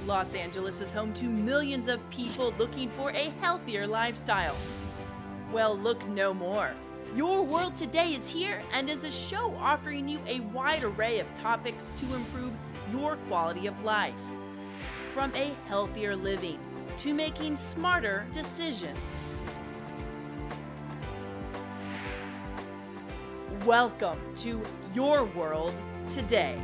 Los Angeles is home to millions of people looking for a healthier lifestyle. Well, look no more. Your World Today is here and is a show offering you a wide array of topics to improve your quality of life. From a healthier living to making smarter decisions. Welcome to Your World Today.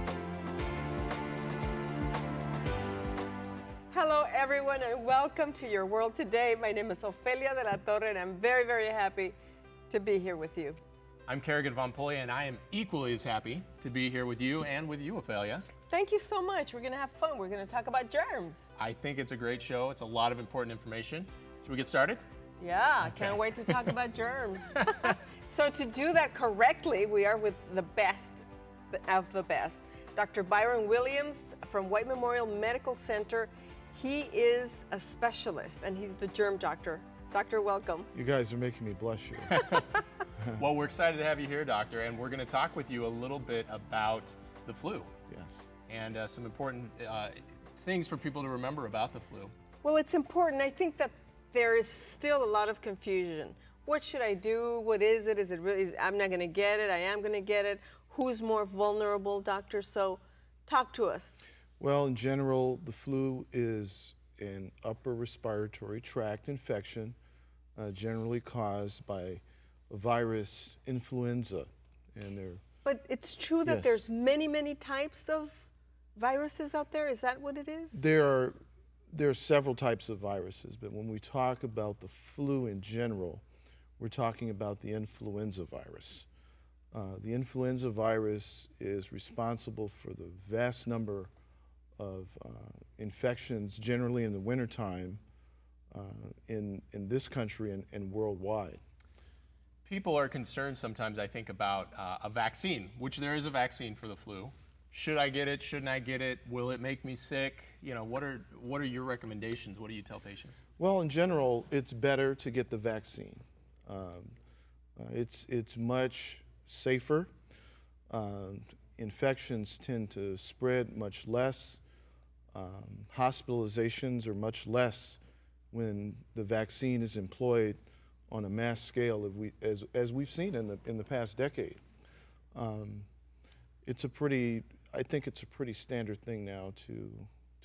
Hello everyone and welcome to Your World Today. My name is Ofelia de la Torre and I'm very, very happy to be here with you. I'm Kerrigan Von Polia and I am equally as happy to be here with you and with you, Ofelia. Thank you so much. We're going to have fun. We're going to talk about germs. I think it's a great show. It's a lot of important information. Should we get started? Yeah, I can't wait to talk about germs. So to do that correctly, we are with the best of the best. Dr. Byron Williams from White Memorial Medical Center. He is a specialist and he's the germ doctor. Doctor, welcome. You guys are making me blush here. Well, we're excited to have you here, Doctor, and we're going to talk with you a little bit about the flu. Yes. And some important things for people to remember about the flu. Well, it's important. I think that there is still a lot of confusion. What should I do? What is it? Is it really, I'm not going to get it, I am going to get it. Who's more vulnerable, doctor? So talk to us. Well, in general, the flu is an upper respiratory tract infection, generally caused by a virus, influenza. But it's true that there's many, many types of viruses out there? Is that what it is? There are several types of viruses, but when we talk about the flu in general, we're talking about the influenza virus. The influenza virus is responsible for the vast number of infections, generally in the wintertime, in this country and worldwide. People are concerned sometimes, I think, about a vaccine, which there is a vaccine for the flu. Should I get it? Shouldn't I get it? Will it make me sick? You know, what are your recommendations? What do you tell patients? Well, in general, it's better to get the vaccine. It's much safer. Infections tend to spread much less. Hospitalizations are much less when the vaccine is employed on a mass scale, as we've seen in the past decade. I think it's a pretty standard thing now to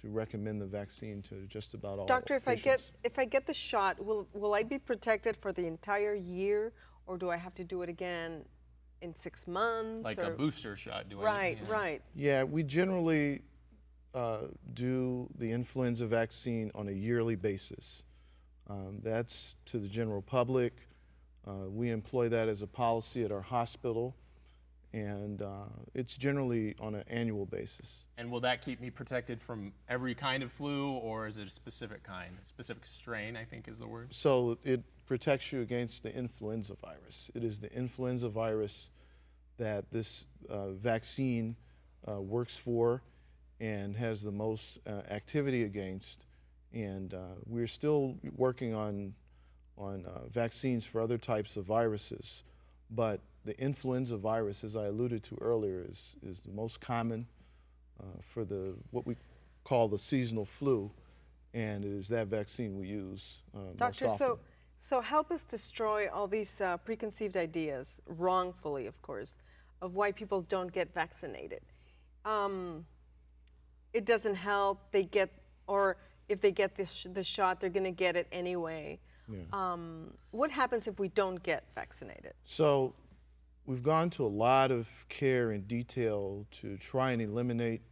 recommend the vaccine to just about all Doctor, patients. if I get the shot, will I be protected for the entire year, or do I have to do it again in 6 months? Like a booster shot, Right. Yeah, we generally do the influenza vaccine on a yearly basis. That's to the general public. We employ that as a policy at our hospital, and it's generally on an annual basis. And will that keep me protected from every kind of flu, or is it a specific kind, a specific strain, I think is the word? So it protects you against the influenza virus. It is the influenza virus that this vaccine works for and has the most activity against. And we're still working on vaccines for other types of viruses, but the influenza virus, as I alluded to earlier, is the most common for what we call the seasonal flu, and it is that vaccine we use Doctor, most often. so help us destroy all these preconceived ideas, wrongfully, of course, of why people don't get vaccinated. It doesn't help. Or if they get the shot, they're going to get it anyway. Yeah. What happens if we don't get vaccinated? So we've gone to a lot of care and detail to try and eliminate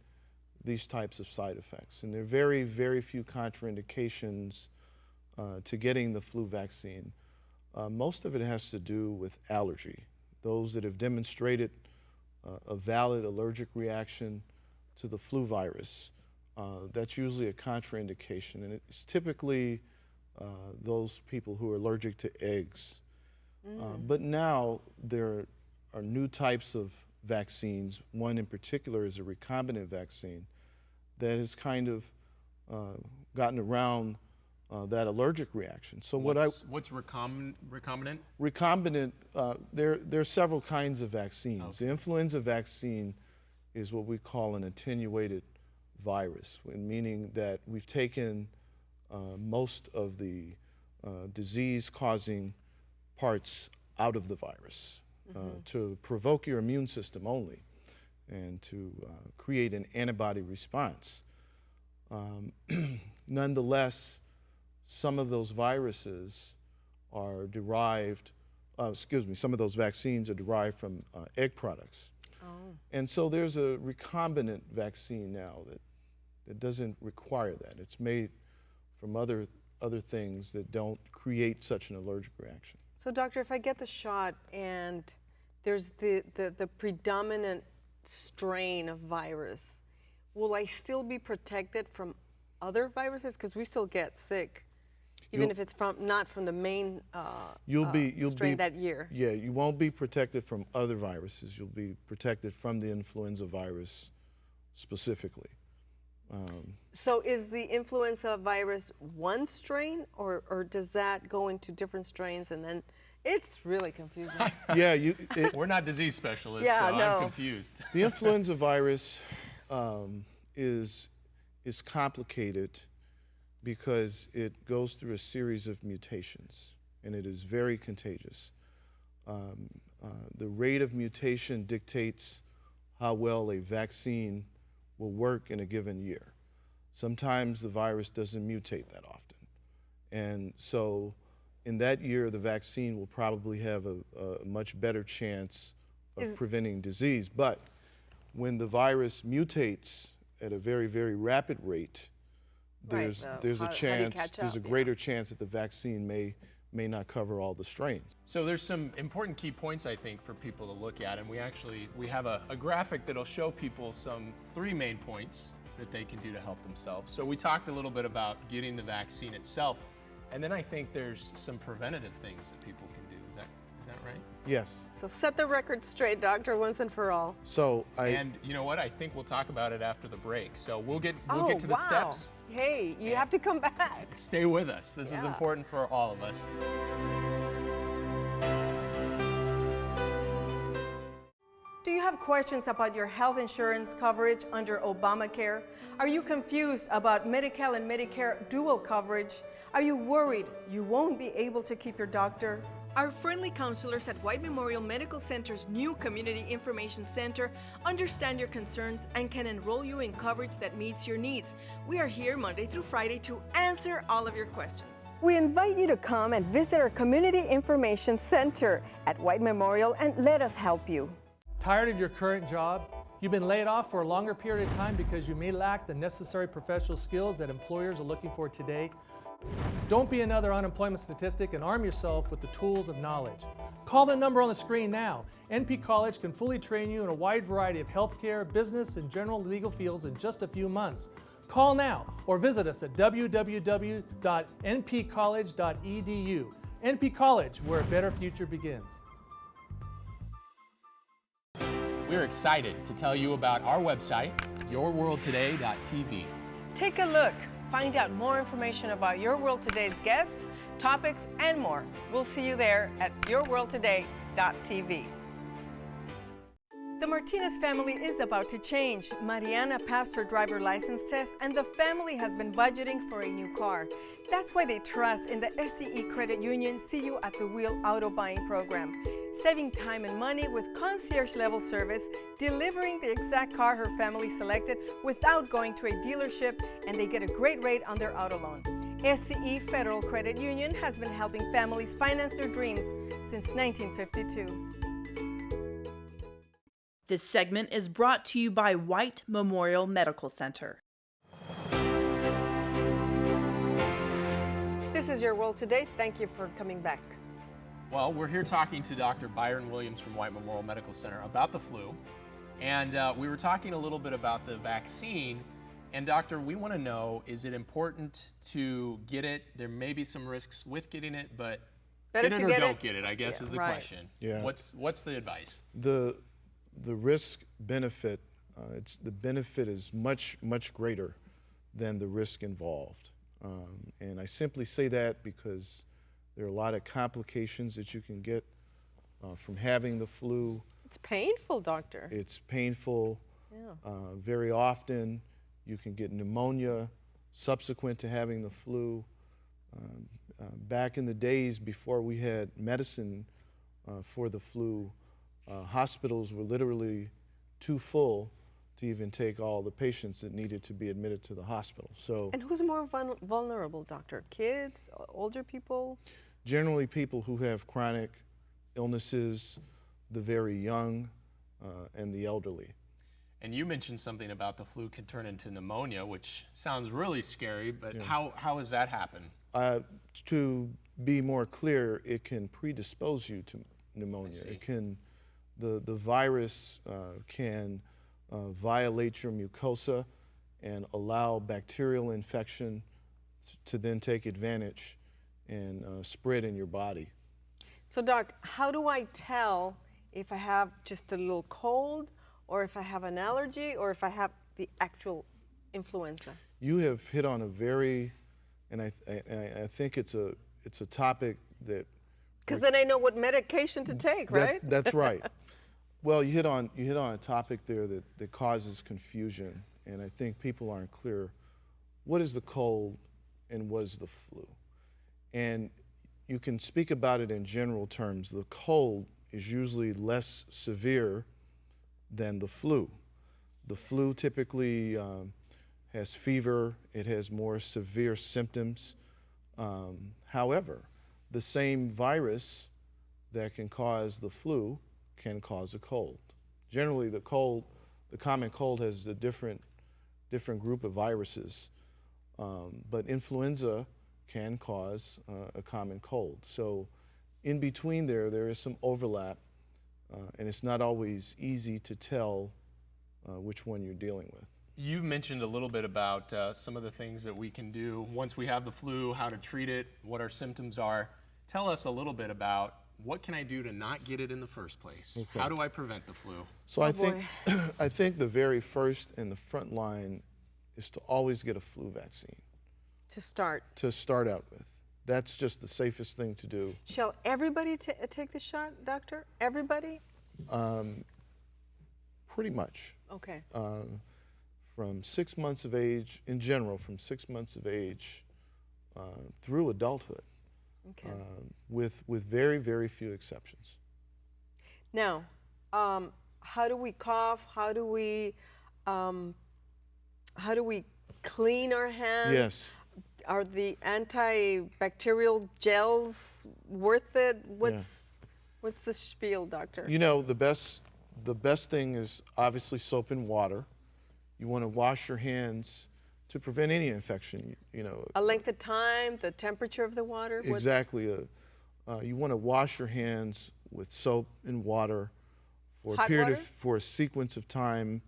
these types of side effects. And there are very, very few contraindications to getting the flu vaccine. Most of it has to do with allergy. Those that have demonstrated a valid allergic reaction to the flu virus, that's usually a contraindication. And it's typically those people who are allergic to eggs. But now there are new types of vaccines. One in particular is a recombinant vaccine that has kind of gotten around that allergic reaction. So what's recombinant? Recombinant, there are several kinds of vaccines. Okay. The influenza vaccine is what we call an attenuated virus, meaning that we've taken most of the disease-causing parts out of the virus to provoke your immune system only and to create an antibody response. Nonetheless, some of those viruses are derived, some of those vaccines are derived from egg products. Oh. And so there's a recombinant vaccine now that doesn't require that. It's made from other things that don't create such an allergic reaction. So doctor, if I get the shot and there's the predominant strain of virus, will I still be protected from other viruses? Because we still get sick, even if it's not from the main strain that year. Yeah, you won't be protected from other viruses. You'll be protected from the influenza virus specifically. So is the influenza virus one strain, or does that go into different strains and then it's really confusing? Yeah, we're not disease specialists, yeah, so no. I'm confused. The influenza virus is complicated because it goes through a series of mutations, and it is very contagious. The rate of mutation dictates how well a vaccine will work in a given year. Sometimes the virus doesn't mutate that often. And so in that year, the vaccine will probably have a much better chance of preventing disease. But when the virus mutates at a very, very rapid rate, there's a greater chance that the vaccine may not cover all the strains. So there's some important key points, I think, for people to look at, and we have a graphic that'll show people three main points that they can do to help themselves. So we talked a little bit about getting the vaccine itself, and then I think there's some preventative things that people can do. Is that right? Yes. So set the record straight, doctor, once and for all. And you know what? I think we'll talk about it after the break. So we'll get to the steps. Hey, you have to come back. Stay with us. This is important for all of us. Do you have questions about your health insurance coverage under Obamacare? Are you confused about Medi-Cal and Medicare dual coverage? Are you worried you won't be able to keep your doctor? Our friendly counselors at White Memorial Medical Center's new Community Information Center understand your concerns and can enroll you in coverage that meets your needs. We are here Monday through Friday to answer all of your questions. We invite you to come and visit our Community Information Center at White Memorial and let us help you. Tired of your current job? You've been laid off for a longer period of time because you may lack the necessary professional skills that employers are looking for today? Don't be another unemployment statistic and arm yourself with the tools of knowledge. Call the number on the screen now. NPCollege can fully train you in a wide variety of healthcare, business, and general legal fields in just a few months. Call now or visit us at www.npcollege.edu. NP College, where a better future begins. We're excited to tell you about our website, yourworldtoday.tv. Take a look. Find out more information about Your World Today's guests, topics, and more. We'll see you there at yourworldtoday.tv. The Martinez family is about to change. Mariana passed her driver license test and the family has been budgeting for a new car. That's why they trust in the SCE Credit Union See You at the Wheel auto buying program. Saving time and money with concierge level service, delivering the exact car her family selected without going to a dealership, and they get a great rate on their auto loan. SCE Federal Credit Union has been helping families finance their dreams since 1952. This segment is brought to you by White Memorial Medical Center. This is Your World Today. Thank you for coming back. Well, we're here talking to Dr. Byron Williams from White Memorial Medical Center about the flu. And we were talking a little bit about the vaccine. And doctor, we want to know, is it important to get it? There may be some risks with getting it, but better get it to or get don't get it, I guess, is the question. Yeah. What's the advice? The risk benefit, the benefit is much greater than the risk involved. And I simply say that because there are a lot of complications that you can get from having the flu. It's painful, doctor. It's painful. Yeah. Very often You can get pneumonia subsequent to having the flu. Back in the days before we had medicine for the flu, hospitals were literally too full to even take all the patients that needed to be admitted to the hospital. So, And who's more vulnerable, doctor? Kids, older people? generally people who have chronic illnesses, the very young, and the elderly. And you mentioned something about the flu can turn into pneumonia, which sounds really scary, but how does that happen? To be more clear, it can predispose you to pneumonia. It can, the virus can violate your mucosa and allow bacterial infection to then take advantage and spread in your body. So, Doc, how do I tell if I have just a little cold, or if I have an allergy, or if I have the actual influenza? You have hit on a very, and I think it's a topic that. Because then I know what medication to take, right? That's right. Well, you hit on a topic there that causes confusion, and I think people aren't clear. What is the cold and what is the flu? And you can speak about it in general terms. The cold is usually less severe than the flu. The flu typically has fever, it has more severe symptoms. However, the same virus that can cause the flu can cause a cold. Generally, the common cold has a different group of viruses, but influenza can cause a common cold. So in between there is some overlap, and it's not always easy to tell which one you're dealing with. You've mentioned a little bit about some of the things that we can do once we have the flu, how to treat it, what our symptoms are. Tell us a little bit about what can I do to not get it in the first place? Okay. How do I prevent the flu? So I think the very first and the front line is to always get a flu vaccine. To start. To start out with. That's just the safest thing to do. Shall everybody take the shot, doctor? Everybody? Pretty much. Okay. From 6 months of age, in general, from 6 months of age through adulthood. Okay. With very, very few exceptions. Now, how do we cough? How do we clean our hands? Yes. Are the antibacterial gels worth it? What's the spiel, doctor? You know, the best thing is obviously soap and water. You want to wash your hands to prevent any infection. You know. A length of time, the temperature of the water. Exactly. You want to wash your hands with soap and water for Hot water? for a sequence of time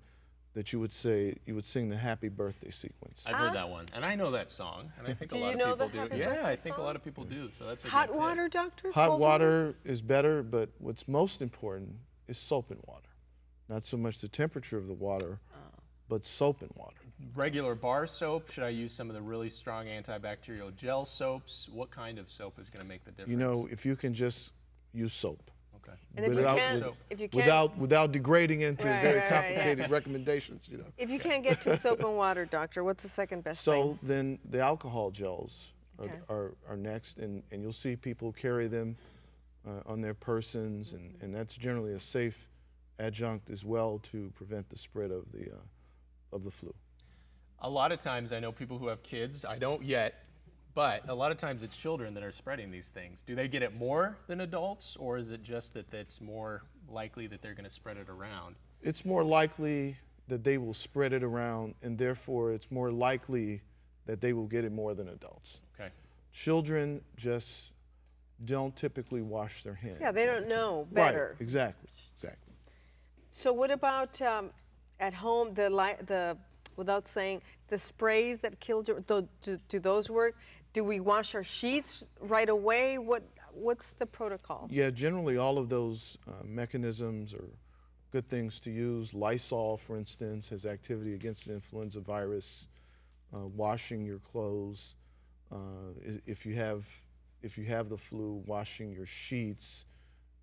that you would sing the Happy Birthday sequence. I've heard that one, and I know that song, and I think a lot you know of the people Happy do. Yeah, Birthday I think a song? lot of people do. So that's a Hot good tip. water, doctor? Hot Cold water is better, but what's most important is soap and water. Not so much the temperature of the water, but soap and water. Regular bar soap? Should I use some of the really strong antibacterial gel soaps? What kind of soap is going to make the difference? You know, if you can just use soap. Okay. And if you can't, without degrading into Right, very right, complicated recommendations, you know. if you can't get to soap and water, doctor, what's the second best thing? So then the alcohol gels Okay. are next, and you'll see people carry them on their persons, and that's generally a safe adjunct as well to prevent the spread of the flu. A lot of times I know people who have kids, I don't yet, but a lot of times it's children that are spreading these things. Do they get it more than adults, or is it just that it's more likely that they're going to spread it around? It's more likely that they will spread it around, and therefore it's more likely that they will get it more than adults. Okay. Children just don't typically wash their hands. Yeah, they don't know better. Right, exactly. So what about at home, without saying, the sprays that kill germs, do those work? Do we wash our sheets right away? What's the protocol? Yeah, generally all of those mechanisms are good things to use. Lysol, for instance, has activity against the influenza virus. Washing your clothes. If you have the flu, washing your sheets,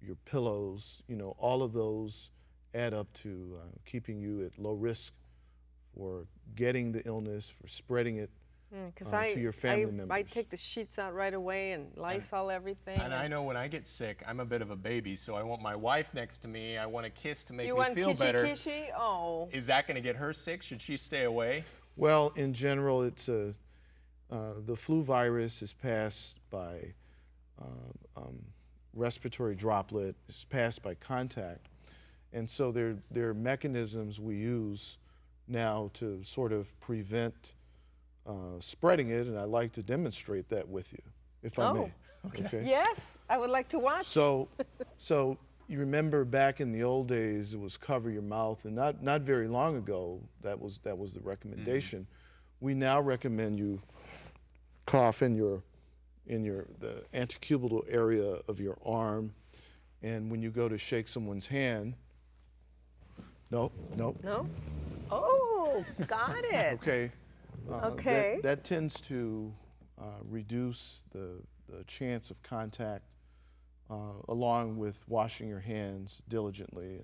your pillows, you know, all of those add up to keeping you at low risk for getting the illness, for spreading it Because to your family members. I take the sheets out right away and Lysol everything. And I know when I get sick, I'm a bit of a baby, so I want my wife next to me. I want a kiss to make You me want feel kishy better. kishy? Oh. Is that going to get her sick? Should she stay away? Well, in general, it's the flu virus is passed by respiratory droplet, it's passed by contact. And so there are mechanisms we use now to sort of prevent spreading it, and I'd like to demonstrate that with you, if I may. Okay. Yes, I would like to watch. So you remember back in the old days, it was cover your mouth, and not very long ago, that was the recommendation. We now recommend you cough in the antecubital area of your arm, and when you go to shake someone's hand, no. No? Oh, got it. Okay. Okay. That tends to reduce the chance of contact, along with washing your hands diligently.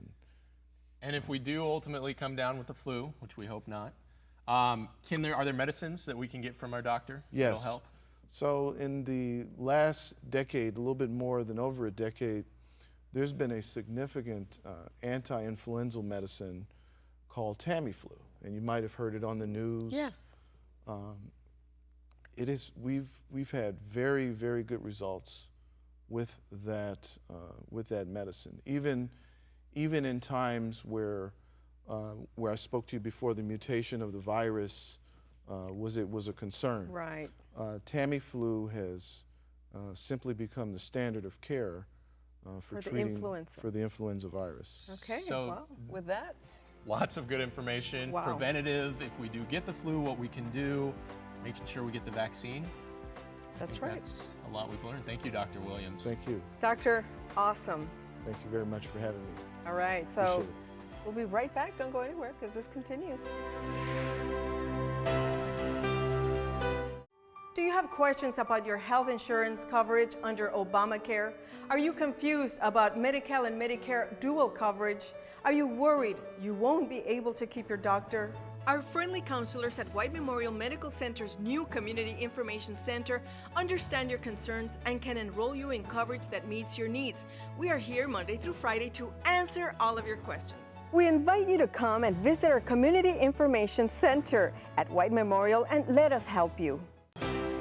And if we do ultimately come down with the flu, which we hope not, are there medicines that we can get from our doctor that'll Yes. help? So in the last decade, a little bit more than over a decade, there's been a significant anti-influenzal medicine called Tamiflu, and you might have heard it on the news. Yes. We've had very, very good results with that medicine. Even in times where I spoke to you before, the mutation of the virus was a concern. Right. Tamiflu has simply become the standard of care for the treating influenza. for the influenza virus. Okay, So- well, with that, Lots of good information, Wow. preventative, if we do get the flu, what we can do, making sure we get the vaccine. that's I think right. That's a lot we've learned. Thank you, Dr. Williams. Thank you. Doctor, awesome. Thank you very much for having me. All right, so Appreciate it. we'll be right back. Don't go anywhere because this continues. Do you have questions about your health insurance coverage under Obamacare? Are you confused about Medi-Cal and Medicare dual coverage? Are you worried you won't be able to keep your doctor? Our friendly counselors at White Memorial Medical Center's new Community Information Center understand your concerns and can enroll you in coverage that meets your needs. We are here Monday through Friday to answer all of your questions. We invite you to come and visit our Community Information Center at White Memorial and let us help you.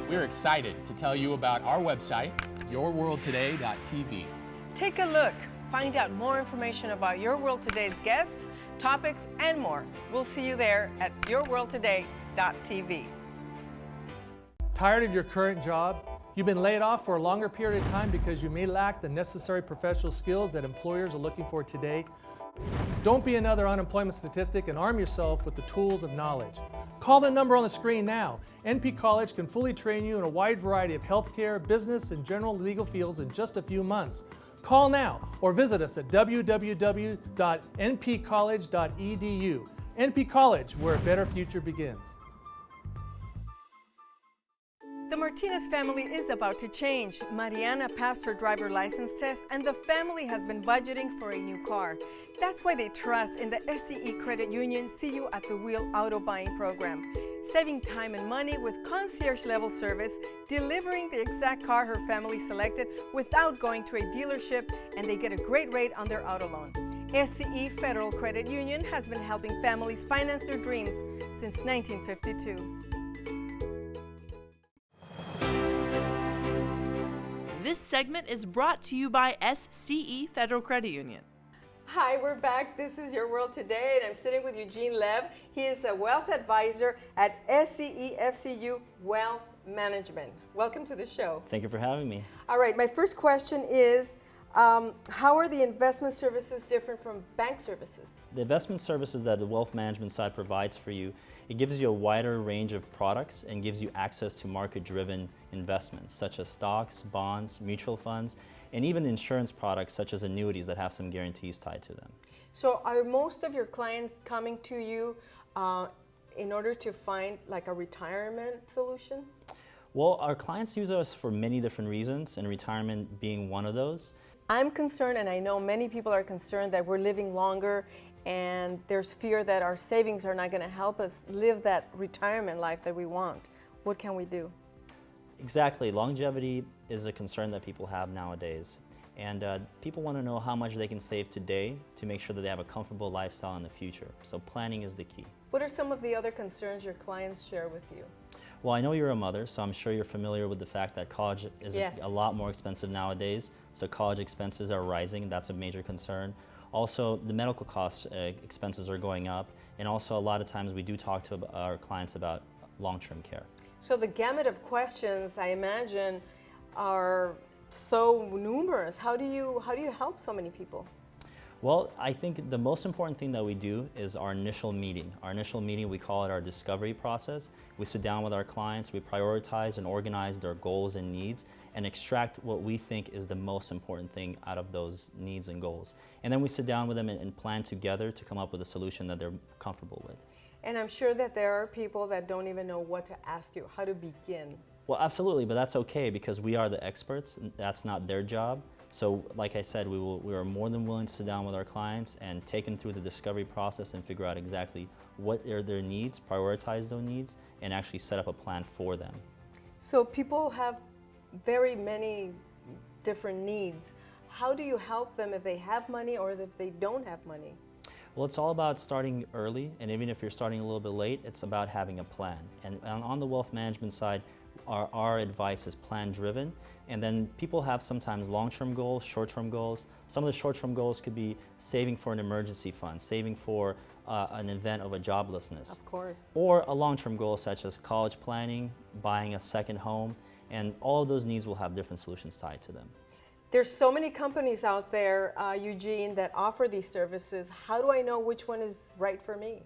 We're excited to tell you about our website, yourworldtoday.tv. Take a look. Find out more information about Your World Today's guests, topics, and more. We'll see you there at yourworldtoday.tv. Tired of your current job? You've been laid off for a longer period of time because you may lack the necessary professional skills that employers are looking for today? Don't be another unemployment statistic and arm yourself with the tools of knowledge. Call the number on the screen now. NPCollege can fully train you in a wide variety of healthcare, business, and general legal fields in just a few months. Call now or visit us at www.npcollege.edu. NP College, where a better future begins. The Martinez family is about to change. Mariana passed her driver license test and the family has been budgeting for a new car. That's why they trust in the SCE Credit Union See You at the Wheel auto buying program. Saving time and money with concierge level service, delivering the exact car her family selected without going to a dealership, and they get a great rate on their auto loan. SCE Federal Credit Union has been helping families finance their dreams since 1952. This segment is brought to you by SCE Federal Credit Union. Hi, we're back. This is Your World Today, and I'm sitting with Eugene Lev. He is a wealth advisor at SCE FCU Wealth Management. Welcome to the show. Thank you for having me. All right, my first question is, how are the investment services different from bank services? The investment services that the wealth management side provides for you, it gives you a wider range of products and gives you access to market-driven investments such as stocks, bonds, mutual funds, and even insurance products such as annuities that have some guarantees tied to them. So are most of your clients coming to you in order to find like a retirement solution? Well, our clients use us for many different reasons, and retirement being one of those. I'm concerned, and I know many people are concerned, that we're living longer and there's fear that our savings are not going to help us live that retirement life that we want. What can we do? Exactly. Longevity is a concern that people have nowadays. And people want to know how much they can save today to make sure that they have a comfortable lifestyle in the future. So planning is the key. What are some of the other concerns your clients share with you? Well, I know you're a mother, so I'm sure you're familiar with the fact that college is Yes. a lot more expensive nowadays. So college expenses are rising. That's a major concern. Also, the medical costs expenses are going up. And also, a lot of times we do talk to our clients about long-term care. So the gamut of questions, I imagine, are so numerous. How do you help so many people? Well, I think the most important thing that we do is our initial meeting. Our initial meeting, we call it our discovery process. We sit down with our clients, we prioritize and organize their goals and needs, and extract what we think is the most important thing out of those needs and goals. And then we sit down with them and plan together to come up with a solution that they're comfortable with. And I'm sure that there are people that don't even know what to ask you, how to begin. Well, absolutely, but that's okay because we are the experts. And that's not their job. So, like I said, we are more than willing to sit down with our clients and take them through the discovery process and figure out exactly what are their needs, prioritize those needs, and actually set up a plan for them. So people have very many different needs. How do you help them if they have money or if they don't have money? Well, it's all about starting early, and even if you're starting a little bit late, it's about having a plan. And on the wealth management side, our advice is plan-driven, and then people have sometimes long-term goals, short-term goals. Some of the short-term goals could be saving for an emergency fund, saving for an event of a joblessness. Of course. Or a long-term goal such as college planning, buying a second home, and all of those needs will have different solutions tied to them. There's so many companies out there, Eugene, that offer these services. How do I know which one is right for me?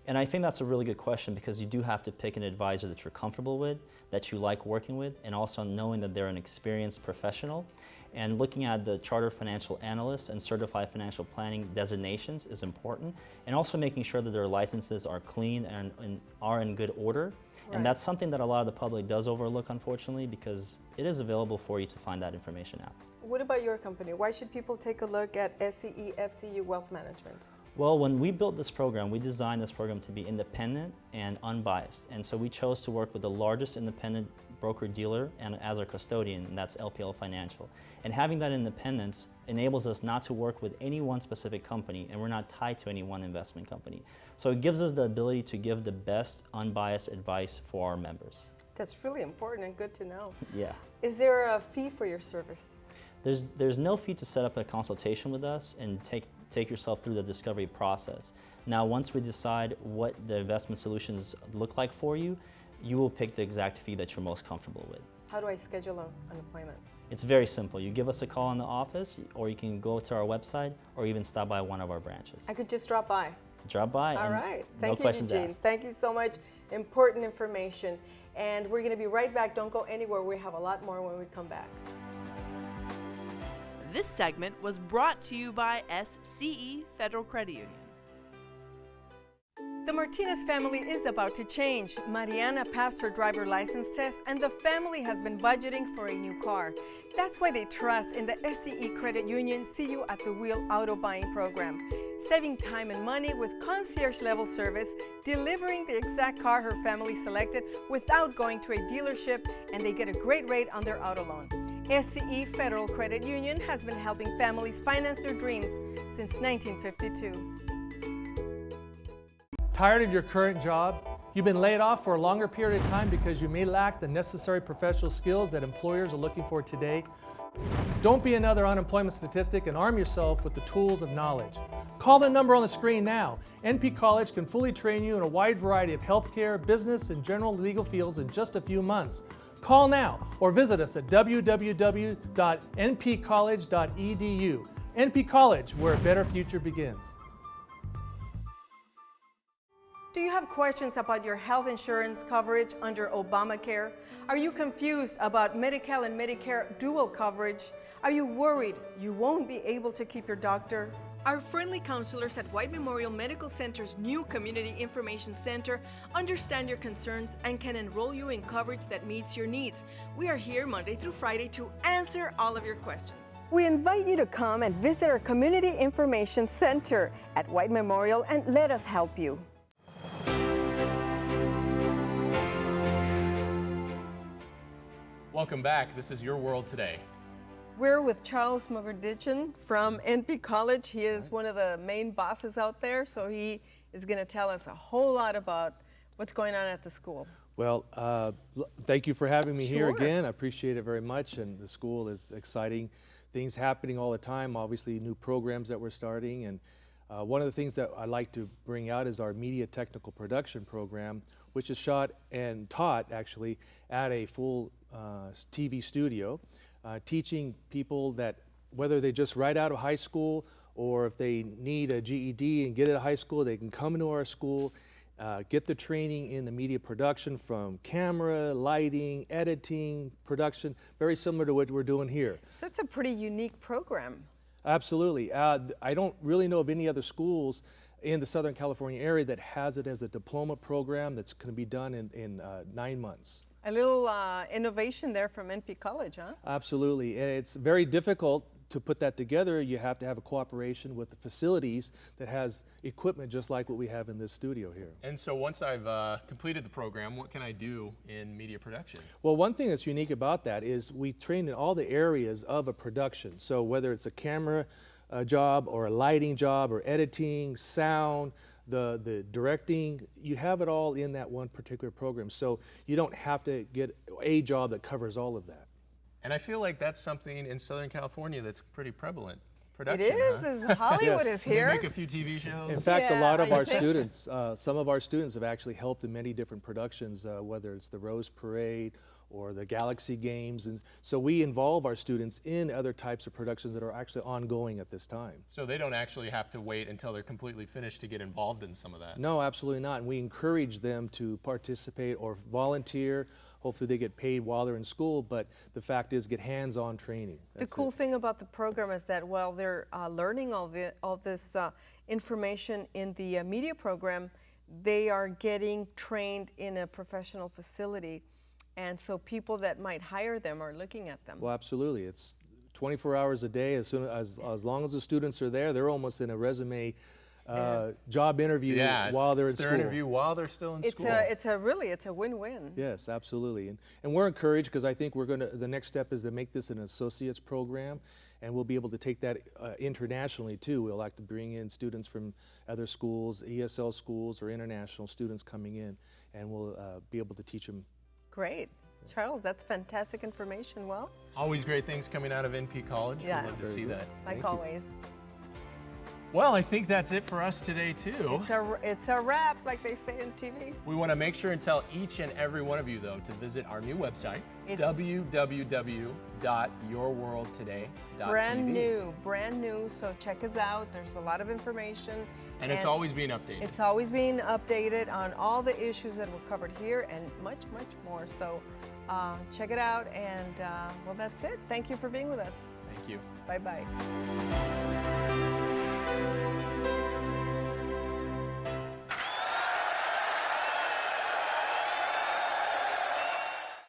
And I think that's a really good question because you do have to pick an advisor that you're comfortable with, that you like working with, and also knowing that they're an experienced professional. And looking at the Chartered Financial Analyst and Certified Financial Planning designations is important, and also making sure that their licenses are clean and are in good order. Right. And that's something that a lot of the public does overlook, unfortunately, because it is available for you to find that information out. What about your company? Why should people take a look at SCE FCU Wealth Management? Well, when we built this program, we designed this program to be independent and unbiased. And so we chose to work with the largest independent broker-dealer and as our custodian, and that's LPL Financial. And having that independence enables us not to work with any one specific company, and we're not tied to any one investment company. So it gives us the ability to give the best unbiased advice for our members. That's really important and good to know. Yeah. Is there a fee for your service? There's no fee to set up a consultation with us and take yourself through the discovery process. Now, once we decide what the investment solutions look like for you, you will pick the exact fee that you're most comfortable with. How do I schedule an appointment? It's very simple. You give us a call in the office, or you can go to our website, or even stop by one of our branches. I could just drop by. Drop by. All and right. no Thank you, questions Eugene. asked. Thank you so much. Important information. And we're going to be right back. Don't go anywhere. We have a lot more when we come back. This segment was brought to you by SCE Federal Credit Union. The Martinez family is about to change. Mariana passed her driver license test and the family has been budgeting for a new car. That's why they trust in the SCE Credit Union See You at the Wheel auto buying program. Saving time and money with concierge level service, delivering the exact car her family selected without going to a dealership, and they get a great rate on their auto loan. SCE Federal Credit Union has been helping families finance their dreams since 1952. Tired of your current job? You've been laid off for a longer period of time because you may lack the necessary professional skills that employers are looking for today? Don't be another unemployment statistic and arm yourself with the tools of knowledge. Call the number on the screen now. NPCollege can fully train you in a wide variety of healthcare, business, and general legal fields in just a few months. Call now or visit us at www.npcollege.edu. NP College, where a better future begins. Do you have questions about your health insurance coverage under Obamacare? Are you confused about Medi-Cal and Medicare dual coverage? Are you worried you won't be able to keep your doctor? Our friendly counselors at White Memorial Medical Center's new Community Information Center understand your concerns and can enroll you in coverage that meets your needs. We are here Monday through Friday to answer all of your questions. We invite you to come and visit our Community Information Center at White Memorial and let us help you. Welcome back. This is Your World Today. We're with Charles Mugrdechian from NPCollege. He is one of the main bosses out there, so he is going to tell us a whole lot about what's going on at the school. Well, thank you for having me here Sure. again. I appreciate it very much, and the school is exciting. Things happening all the time, obviously new programs that we're starting, and one of the things that I like to bring out is our media technical production program, which is shot and taught actually at a full TV studio. Teaching people that whether they just right out of high school or if they need a GED and get out of high school, they can come into our school, get the training in the media production from camera, lighting, editing, production, very similar to what we're doing here. So it's a pretty unique program. Absolutely. I don't really know of any other schools in the Southern California area that has it as a diploma program that's going to be done in 9 months. A little innovation there from NPCollege, huh? Absolutely. And it's very difficult to put that together. You have to have a cooperation with the facilities that has equipment just like what we have in this studio here. And so once I've completed the program, what can I do in media production? Well, one thing that's unique about that is we train in all the areas of a production. So whether it's a camera job or a lighting job or editing, sound, the directing, you have it all in that one particular program. So you don't have to get a job that covers all of that. And I feel like that's something in Southern California that's pretty prevalent. It Production, is, huh? as Hollywood Yes. is They here. make a few TV shows. In fact, a lot of Yeah. our students, some of our students have actually helped in many different productions, whether it's the Rose Parade or the Galaxy Games. And so we involve our students in other types of productions that are actually ongoing at this time. So they don't actually have to wait until they're completely finished to get involved in some of that. No, absolutely not. And we encourage them to participate or volunteer. Hopefully they get paid while they're in school, but the fact is get hands-on training. The That's cool it. thing about the program is that while they're learning all this information in the media program, they are getting trained in a professional facility. And so people that might hire them are looking at them. Well, absolutely. It's 24 hours a day. As long as the students are there, they're almost in a resume job interview Yeah, while they're in it's their school. interview while they're still in school. It's a win-win. Yes, absolutely. And we're encouraged because I think the next step is to make this an associate's program, and we'll be able to take that internationally too. We'll like to bring in students from other schools, ESL schools, or international students coming in, and we'll be able to teach them. Great. Charles, that's fantastic information. Well, Always great things coming out of NPCollege. Yeah. We'd love to see that. like Thank you. always. Well, I think that's it for us today, too. It's a wrap, like they say in TV. We want to make sure and tell each and every one of you, though, to visit our new website, It's- www.yourworldtoday.tv. Brand new. So check us out. There's a lot of information. And it's always being updated. It's always being updated on all the issues that were covered here and much, much more. So check it out. And well, that's it. Thank you for being with us. Thank you. Bye-bye.